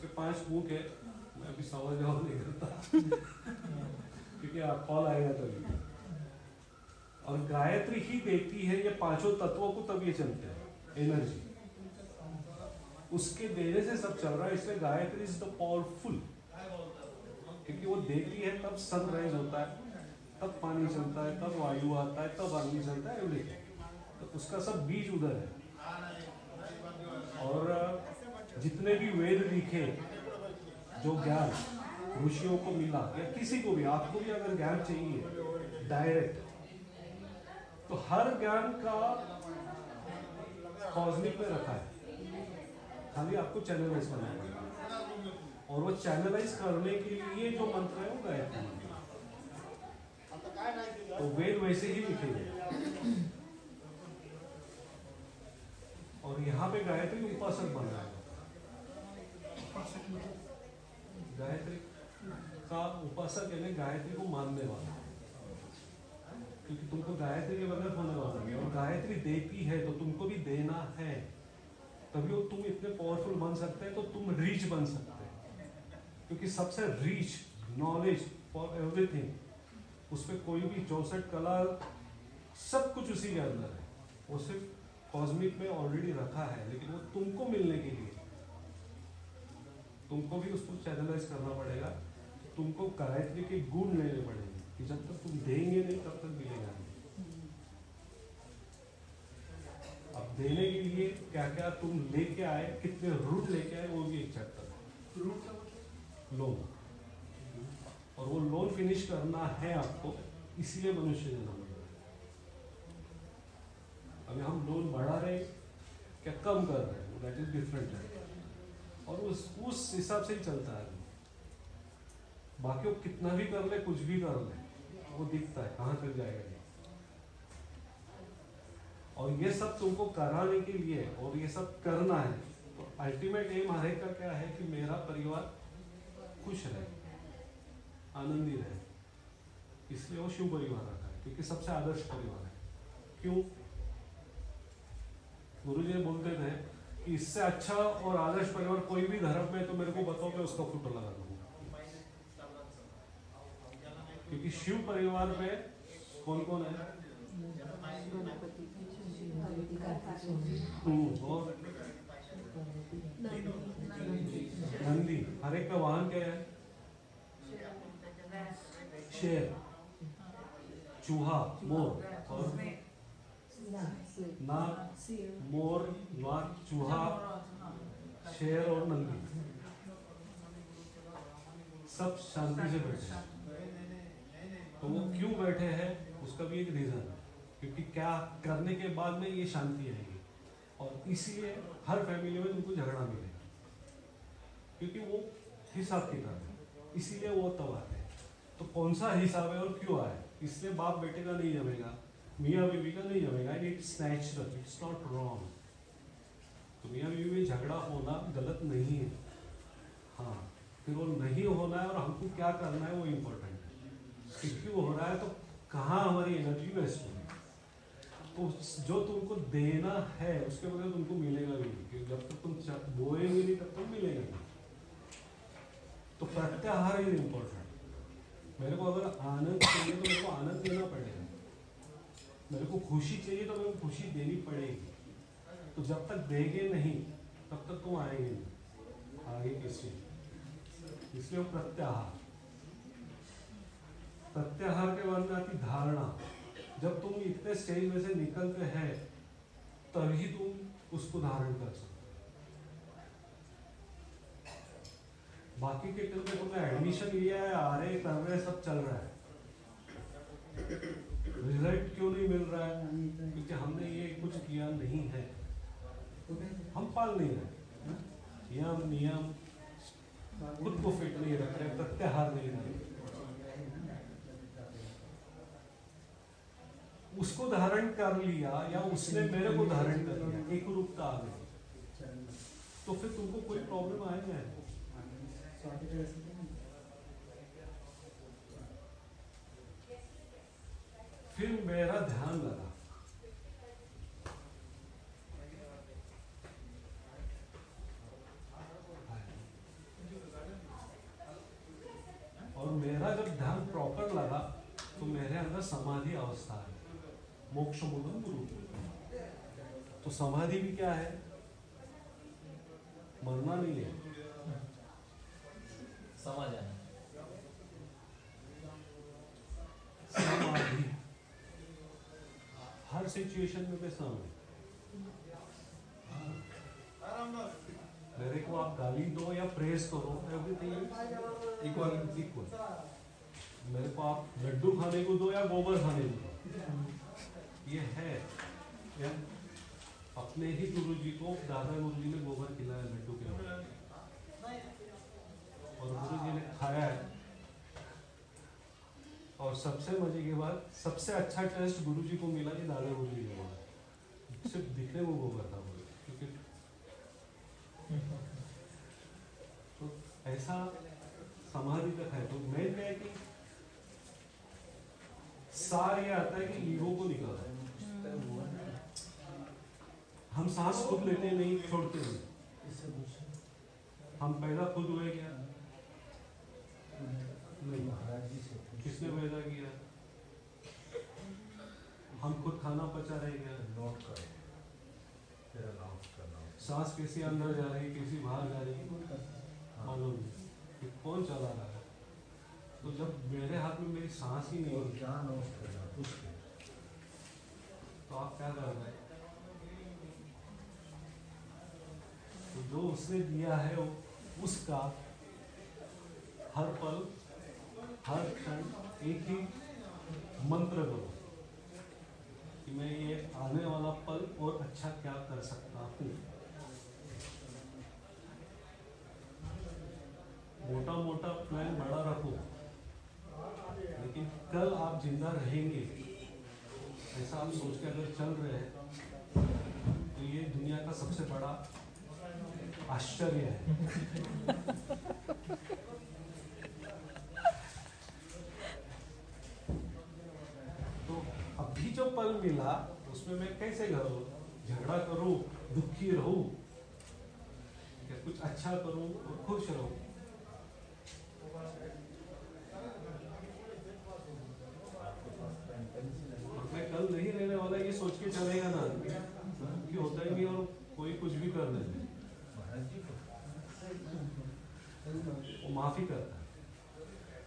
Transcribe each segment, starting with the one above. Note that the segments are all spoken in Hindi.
उसके 5 मुख है, मैं अभी सवाल जवाब नहीं करता क्योंकि आप कॉल आएगा तभी। और गायत्री ही देती है ये 5 तत्वों को, तब ये चलते हैं एनर्जी, उसके देने से सब चल रहा है। इसलिए गायत्री इज द पावरफुल, क्योंकि वो देती है तब सनराइज होता है, तब पानी चलता है, तब वायु आता है, तब अग्नि चलता है, एवरीथिंग। तो उसका सब बीज उधर है। और जितने भी वेद लिखे, जो ज्ञान ऋषियों को मिला या किसी को भी, आपको भी अगर ज्ञान चाहिए डायरेक्ट, तो हर ज्ञान का कॉस्मिक में रखा है, खाली आपको चैनलाइज करना पड़ेगा। और वो चैनलाइज करने के लिए जो मंत्र है वो गायत्री मंत्र, तो वेद वैसे ही लिखे गए। और यहाँ पे गायत्री उपासक बन रहा है। गायत्री का उपासक यानी गायत्री को मानने वाला, क्योंकि तुमको गायत्री के बगैर होने वाला नहीं। और गायत्री देती है तो तुमको भी देना है, तभी वो तुम इतने पावरफुल बन सकते हैं। तो तुम रीच बन सकते हैं, क्योंकि सबसे रीच नॉलेज फॉर एवरीथिंग, उस पर कोई भी 64 कला सब कुछ उसी के अंदर है। वो सिर्फ कॉस्मिक में ऑलरेडी रखा है, लेकिन वो तुमको मिलने के लिए तुमको भी उसको चैनलाइज करना पड़ेगा। तुमको गायत्री के गुण लेने पड़ेंगे, कि जब तक तुम देंगे नहीं तब तक मिलेगा नहीं। अब देने के लिए क्या क्या तुम लेके आए, कितने रूट लेके आए, वो भी एक चैप्टर है। लोन, और वो लोन फिनिश करना है आपको, इसलिए मनुष्य जन्म लिया। अभी हम लोन बढ़ा रहे क्या कम कर रहे हैं, दैट इज डिफरेंट है। और उस हिसाब से ही चलता है। बाकी वो कितना भी कर ले, कुछ भी कर ले, वो दिखता है कहाँ तक जाएगा ये। और ये सब तुमको कराने के लिए और ये सब करना है, तो अल्टीमेट एम हर एक का क्या है कि मेरा परिवार खुश रहे, आनंदी रहे। इसलिए वो शिव परिवार रखा है, क्योंकि सबसे आदर्श परिवार है। क्यों? गुरुजी बोलते थे कि इससे अच्छा और आदर्श परिवार कोई भी धर्म में तो मेरे को बताओ, मैं उसका फोटो लगा दूंगा। क्योंकि शिव परिवार में कौन कौन है? और नंदी। हर एक का वाहन क्या है? शेर, चूहा, मोर। और नाग, मोर, नाग, चूहा, शेर और नंदी, सब शांति से बैठे हैं। तो वो क्यों बैठे हैं, उसका भी एक रीजन है, क्योंकि क्या करने के बाद में ये शांति आएगी। और इसीलिए हर फैमिली में उनको झगड़ा मिलेगा, क्योंकि वो हिसाब किताब है, इसीलिए वो तब आते हैं। तो कौन सा हिसाब है और क्यों आए? इसलिए बाप बेटे का नहीं जमेगा, मियाँ बीवी का नहीं जमेगा। It's natural, it's not wrong. तो मियाँ बीवी में झगड़ा होना गलत नहीं है। हाँ, फिर वो नहीं होना है और हमको क्या करना है वो इम्पोर्टेंट है। क्यों हो रहा है, तो कहाँ हमारी एनर्जी वेस्ट हो रही है। तो जो तुमको देना है उसके बगैर तुमको मिलेगा भी नहीं, क्योंकि जब तक तुम बोएंगे नहीं तब तक मिलेगा नहीं। तो प्रत्याहार इज इम्पोर्टेंट। मेरे को अगर आनंद चाहिए तो मेरे को आनंद देना पड़ेगा, मेरे को खुशी चाहिए तो मेरे को खुशी देनी पड़ेगी। तो जब तक देंगे नहीं तब तक तुम आएंगे नहीं आगे किसी। इसलिए वो प्रत्याहार। प्रत्याहार के बाद में आती धारणा। जब तुम इतने स्टेज में से निकलते हैं तभी तुम उसको धारण कर सकते। बाकी के टाइम पे तुमने एडमिशन लिया है, आ रहे कर रहे, सब चल रहा है, रिजल्ट क्यों नहीं मिल रहा है? क्योंकि हमने ये कुछ किया नहीं है, हम पाल नहीं रहे यम नियम, खुद को फिट नहीं रख रहे, प्रत्याहार नहीं रहे। उसको धारण कर लिया या उसने मेरे को धारण कर लिया, एक रूपता आ गई, तो फिर तुमको कोई प्रॉब्लम आएगा? फिर मेरा ध्यान लगा, समाधि अवस्था है, मोक्ष मूलम गुरु। तो समाधि भी क्या है? मरना नहीं है, समा जाना। समाधि हर सिचुएशन में सम है। मेरे को आप गाली दो या प्रेस करो, एवरीथिंग इक्वल इक्वल। मेरे को आप लड्डू खाने को दो या गोबर खाने को दो, ये है। या अपने ही गुरु जी को दादा गुरु जी ने गोबर खिलाया लड्डू के ऊपर, और गुरु जी ने खाया है। और सबसे मजे की बात, सबसे अच्छा टेस्ट गुरु जी को मिला कि दादा गुरु जी ने बोला, सिर्फ दिखने में गोबर था बोले, क्योंकि तो ऐसा समाधि तक है। तो मेन क्या है कि सार ये आता है कि ईगो को निकालना। हम सांस खुद लेते नहीं, छोड़ते नहीं। हम पैदा खुद हुए क्या? नहीं। किसने पैदा किया? हम खुद खाना पचा रहे क्या? नोट करो, फिर अनाउंस करना। सांस कैसी अंदर जा रही, कैसी बाहर जा रही, मालूम नहीं कि कौन चला रहा है। तो जब मेरे हाथ में मेरी सांस ही नहीं होती, क्या नोट करना कुछ नहीं। तो आप क्या कर रहे हैं? तो जो उसने दिया है उसका हर पल हर क्षण एक ही मंत्र करो कि मैं ये आने वाला पल और अच्छा क्या कर सकता हूँ। मोटा मोटा प्लान बड़ा रखो, लेकिन कल आप जिंदा रहेंगे ऐसा आप सोच के अगर चल रहे हैं तो ये दुनिया का सबसे बड़ा आश्चर्य है। तो अभी जो पल मिला उसमें मैं कैसे करूं? झगड़ा करूं, दुखी रहूं, या कुछ अच्छा करूं और खुश रहूं? मैं कल नहीं रहने वाला ये सोच के चलेगा ना कि होता ही नहीं और कोई कुछ भी कर दे, वो माफी करता है।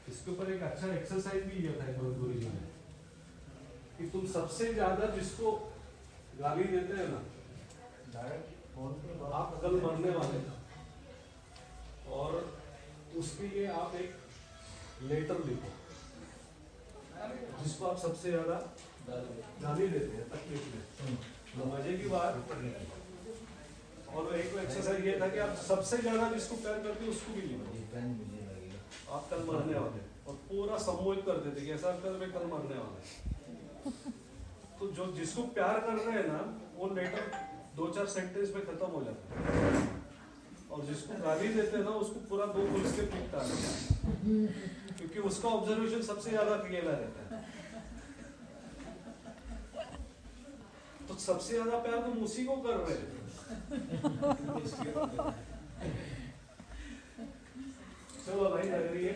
इसके ऊपर एक अच्छा एक्सरसाइज भी किया था गुरु जी ने कि तुम सबसे ज्यादा जिसको गाली देते हैं ना, आप कल मरने वाले, और उसके लिए आप एक लेटर लिखो जिसको आप सबसे ज्यादा गाली देते हैं तकलीफ में। तो मजे की बात, और एक एक्सरसाइज ये था कि आप सबसे ज्यादा जिसको प्यार करते हैं उसको भी लिखो। आप कल मरने वाले, और पूरा सम्मोहित कर देते कि ऐसा कर मैं कल मरने वाला। तो जो जिसको प्यार कर रहे हैं ना, वो लेटर 2-4 सेंटेंस में खत्म हो जाता है, और जिसको गाली देते हैं ना उसको पूरा 2 फुल स्टेप लिखता है, क्योंकि उसका ऑब्जर्वेशन सबसे ज्यादा अकेला रहता है। तो सबसे ज्यादा प्यार तो उसी को कर रहे हैं। चलो भाई, लग रही है।